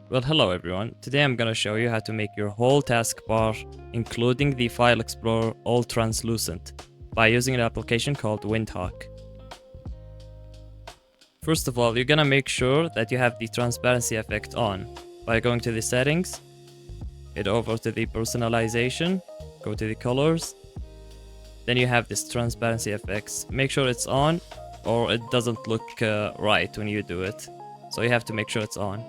Well, hello everyone. Today I'm gonna show you how to make your whole taskbar, including the file explorer, all translucent by using an application called Windhawk. First of all, you're gonna make sure that you have the transparency effect on by going to the settings, head over to the personalization, go to the colors, then you have this transparency effects. Make sure it's on or it doesn't look right when you do it. So you have to make sure it's on.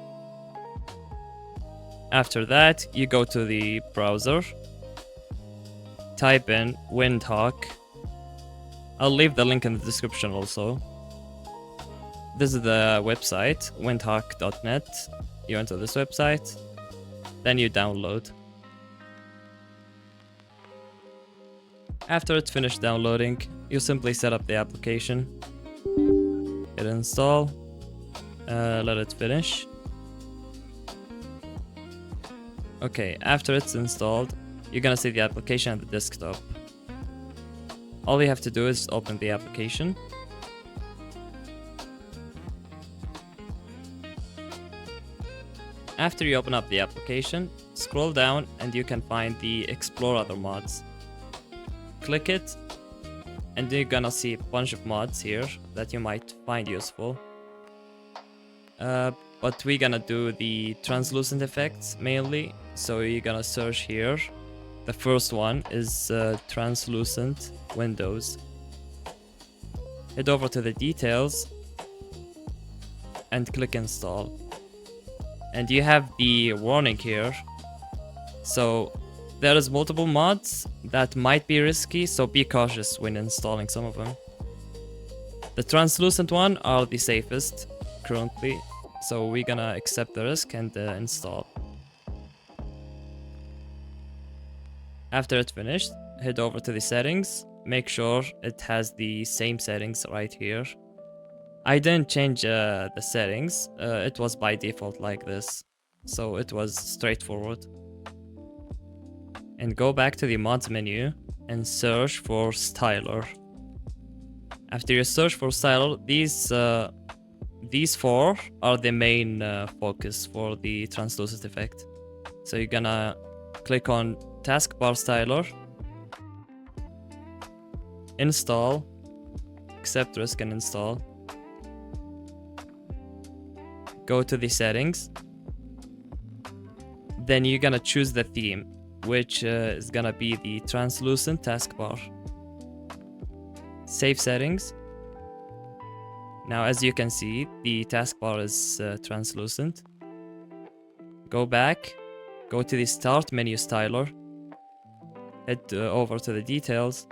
After that, you go to the browser, type in Windhawk. I'll leave the link in the description also. This is the website, windhawk.net. You enter this website, then you download. After it's finished downloading, you simply set up the application, hit install, let it finish. Okay, after it's installed, you're gonna see the application at the desktop. All you have to do is open the application. After you open up the application, scroll down and you can find the Explore Other Mods. Click it, and you're gonna see a bunch of mods here that you might find useful. But we're gonna do the translucent effects mainly, so you're gonna search here. The first one is translucent windows. Head over to the details and click install. And you have the warning here. So there is multiple mods that might be risky, so be cautious when installing some of them. The translucent one are the safest currently. So we're gonna accept the risk and install. After it's finished, head over to the settings. Make sure it has the same settings right here. I didn't change the settings. It was by default like this. So it was straightforward. And go back to the mods menu and search for styler. After you search for styler, these four are the main focus for the translucent effect. So you're gonna click on Taskbar Styler, install, accept risk and install. Go to the settings. Then you're gonna choose the theme, which is gonna be the translucent taskbar. Save settings. Now, as you can see, the taskbar is translucent. Go back, go to the Start menu styler, head over to the details,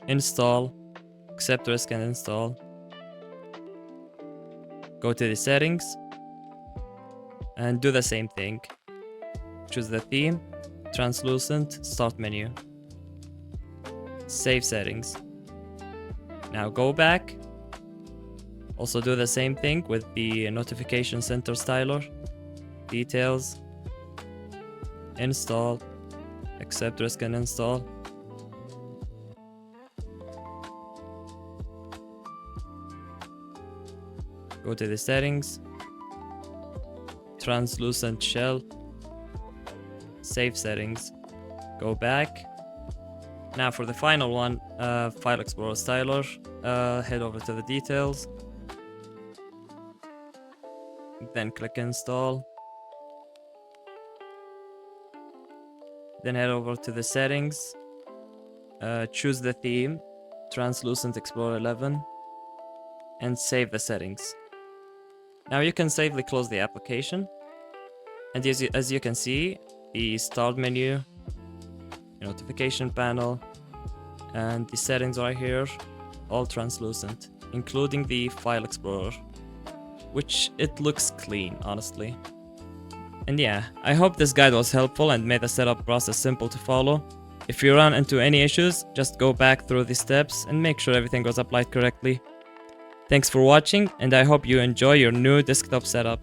install, accept risk and install. Go to the settings, and do the same thing. Choose the theme, translucent, Start menu. Save settings. Now go back. Also do the same thing with the notification center styler, details, install, accept risk and install. Go to the settings, translucent shell, save settings, go back. Now for the final one, file explorer styler, head over to the details, then click install, then head over to the settings, choose the theme, translucent explorer 11, and save the settings. Now you can safely close the application, and as you can see, the start menu, notification panel, and the settings right here, all translucent, including the file explorer, which it looks clean, honestly. And yeah, I hope this guide was helpful and made the setup process simple to follow. If you run into any issues, just go back through the steps and make sure everything was applied correctly. Thanks for watching, and I hope you enjoy your new desktop setup.